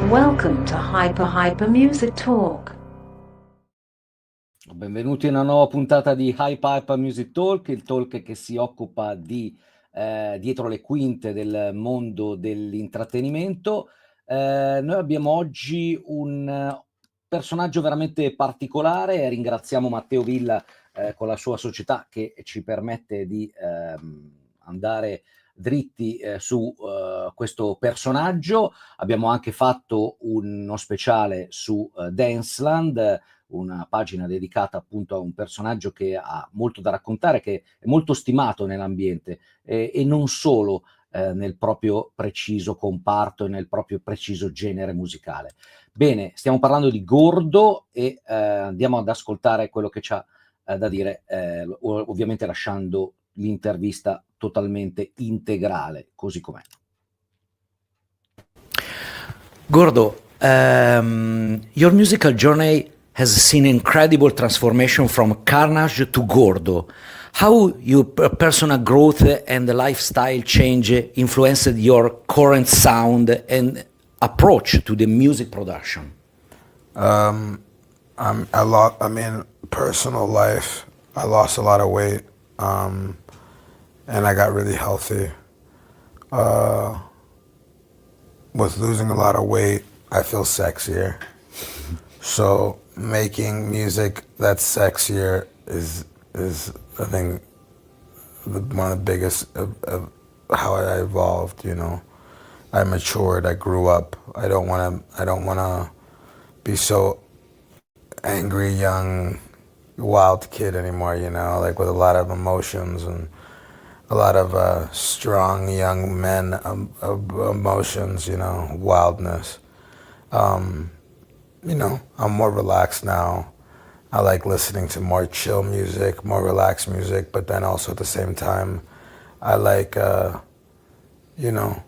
Welcome to Hyper Music Talk. Benvenuti in una nuova puntata di Hyper Music Talk, il talk che si occupa di dietro le quinte del mondo dell'intrattenimento. Noi abbiamo oggi un personaggio veramente particolare. Ringraziamo Matteo Villa con la sua società che ci permette di andare dritti su questo personaggio. Abbiamo anche fatto uno speciale su Danceland, una pagina dedicata appunto a un personaggio che ha molto da raccontare, che è molto stimato nell'ambiente e non solo nel proprio preciso comparto e nel proprio preciso genere musicale. Bene, stiamo parlando di Gordo e andiamo ad ascoltare quello che c'ha da dire, ovviamente lasciando l'intervista totalmente integrale, così com'è. Gordo, your musical journey has seen incredible transformation from Carnage to Gordo. How your personal growth and the lifestyle change influenced your current sound and approach to the music production? Personal life, I lost a lot of weight, and I got really healthy. With losing a lot of weight, I feel sexier. So making music that's sexier is I think one of the biggest of how I evolved. You know, I matured. I grew up. I don't wanna be so angry, young, wild kid anymore. You know, like with a lot of emotions and a lot of strong young men emotions. You know, wildness. You know, I'm more relaxed now. I like listening to more chill music, more relaxed music, but then also at the same time, I like, you know,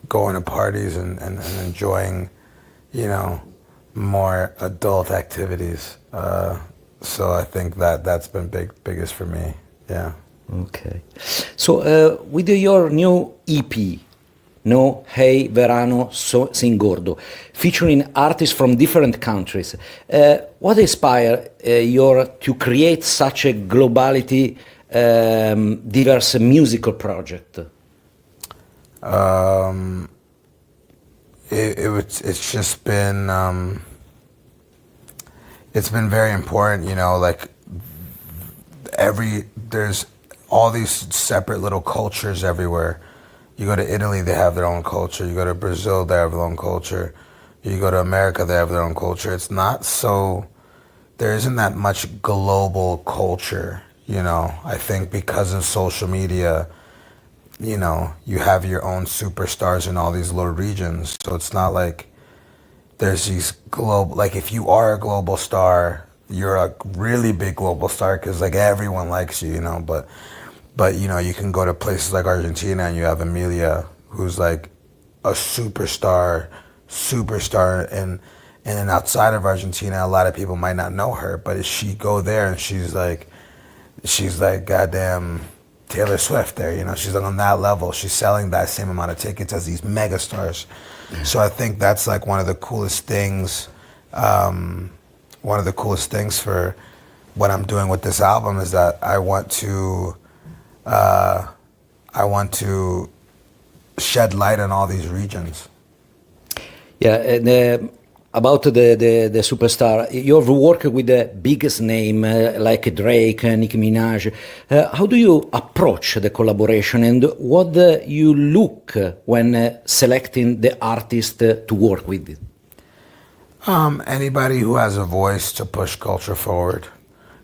going to parties and enjoying, you know, more adult activities. So I think that's been biggest for me, yeah. Okay. So with your new EP, No, Hey, Verano, Singolo, featuring artists from different countries. What inspired you to create such a globality, diverse musical project? It's just been, it's been very important, you know, like there's all these separate little cultures everywhere. You go to Italy, they have their own culture. You go to Brazil, they have their own culture. You go to America, they have their own culture. It's not so, there isn't that much global culture, you know. I think because of social media, you know, you have your own superstars in all these little regions. So it's not like there's these global, like if you are a global star, you're a really big global star because like everyone likes you, you know, but you know, you can go to places like Argentina and you have Emilia, who's like a superstar, and then outside of Argentina, a lot of people might not know her, but if she go there and she's like goddamn Taylor Swift there, you know, she's on that level. She's selling that same amount of tickets as these mega stars. So I think that's like one of the coolest things. One of the coolest things for what I'm doing with this album is that I want to shed light on all these regions. Yeah, and about the superstar, you've worked with the biggest name like Drake, Nicki Minaj. How do you approach the collaboration, and what do you look when selecting the artist to work with? Anybody who has a voice to push culture forward.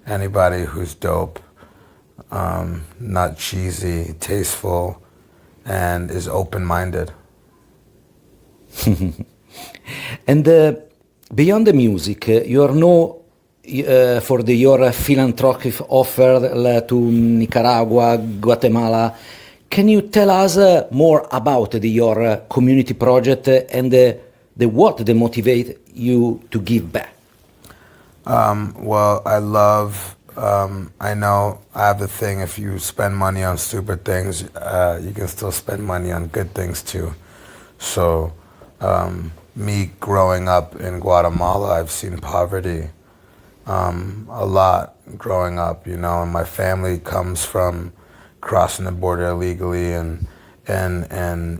Anybody who's dope. Not cheesy, tasteful, and is open-minded. And beyond the music, you are known for your philanthropic offer to Nicaragua, Guatemala. Can you tell us more about your community project and what motivate you to give back? Well, I love. I know I have the thing, if you spend money on stupid things, you can still spend money on good things too. So me growing up in Guatemala, I've seen poverty a lot growing up, you know, and my family comes from crossing the border illegally and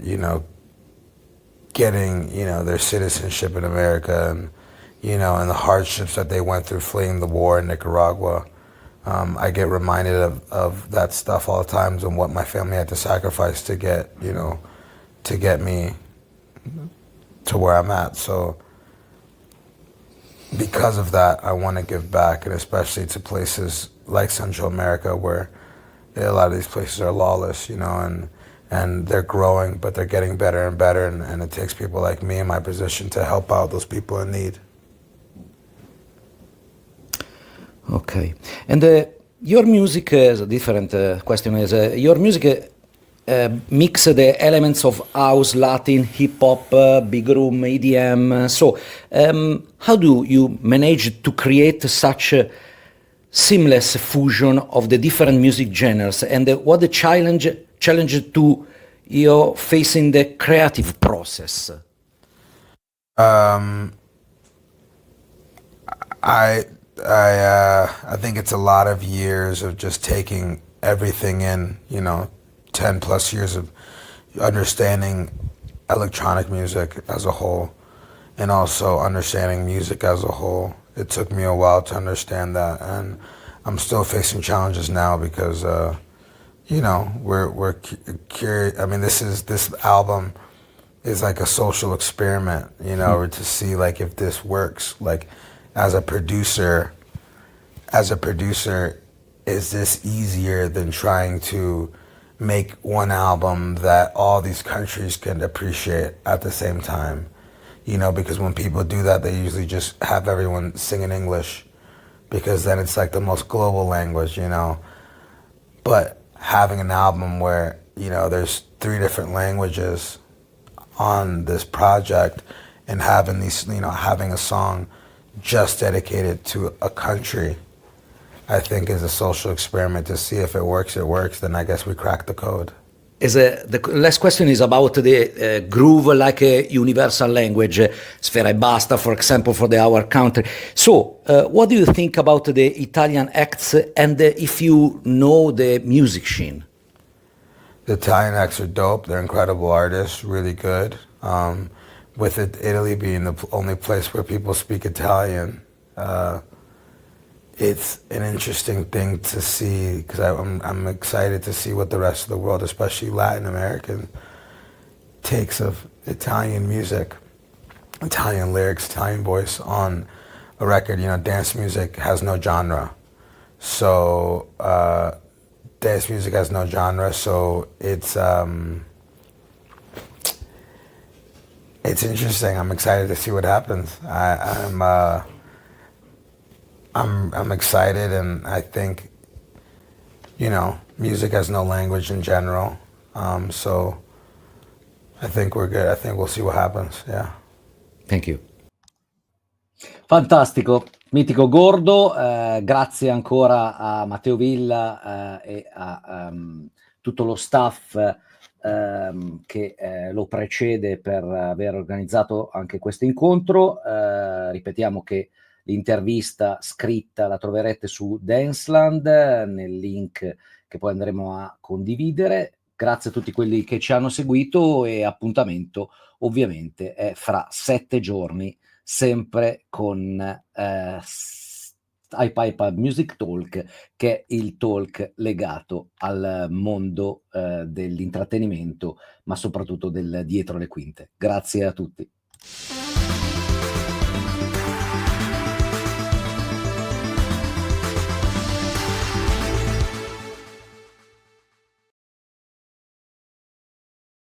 you know, getting, you know, their citizenship in America and, you know, and the hardships that they went through fleeing the war in Nicaragua. I get reminded of that stuff all the times and what my family had to sacrifice to get, you know, to get me to where I'm at. So because of that, I want to give back, and especially to places like Central America where a lot of these places are lawless, you know, and they're growing, but they're getting better and better, and it takes people like me in my position to help out those people in need. Okay. And your music is a different question. Is your music mix the elements of house, Latin, hip hop, big room, EDM. So, how do you manage to create such a seamless fusion of the different music genres? And what the challenge to you facing the creative process? I think it's a lot of years of just taking everything in, you know, 10 plus years of understanding electronic music as a whole and also understanding music as a whole. It took me a while to understand that, and I'm still facing challenges now because, you know, we're curious. I mean, this album is like a social experiment, you know, to see like if this works. Like, as a producer, is this easier than trying to make one album that all these countries can appreciate at the same time? You know, because when people do that, they usually just have everyone sing in English because then it's like the most global language, you know. But having an album where, you know, there's 3 different languages on this project and having these, you know, having a song just dedicated to a country, I think is a social experiment to see if it works, then I guess we cracked the code. The last question is about the groove like a universal language, Sfera Ebbasta, for example, for our country. So, what do you think about the Italian acts and if you know the music scene? The Italian acts are dope. They're incredible artists, really good. With Italy being the only place where people speak Italian, it's an interesting thing to see because I'm excited to see what the rest of the world, especially Latin American, takes of Italian music, Italian lyrics, Italian voice on a record. You know, dance music has no genre, so dance music has no genre, so it's interesting. I'm excited to see what happens. I'm excited, and I think, you know, music has no language in general. So I think we're good. I think we'll see what happens. Yeah. Thank you. Fantastico, mitico Gordo, grazie ancora a Matteo Villa e a tutto lo staff che lo precede per aver organizzato anche questo incontro. Ripetiamo che l'intervista scritta la troverete su Danceland nel link che poi andremo a condividere. Grazie a tutti quelli che ci hanno seguito e appuntamento ovviamente è fra 7 giorni, sempre con Hype Music Talk, che è il talk legato al mondo dell'intrattenimento, ma soprattutto del dietro le quinte. Grazie a tutti.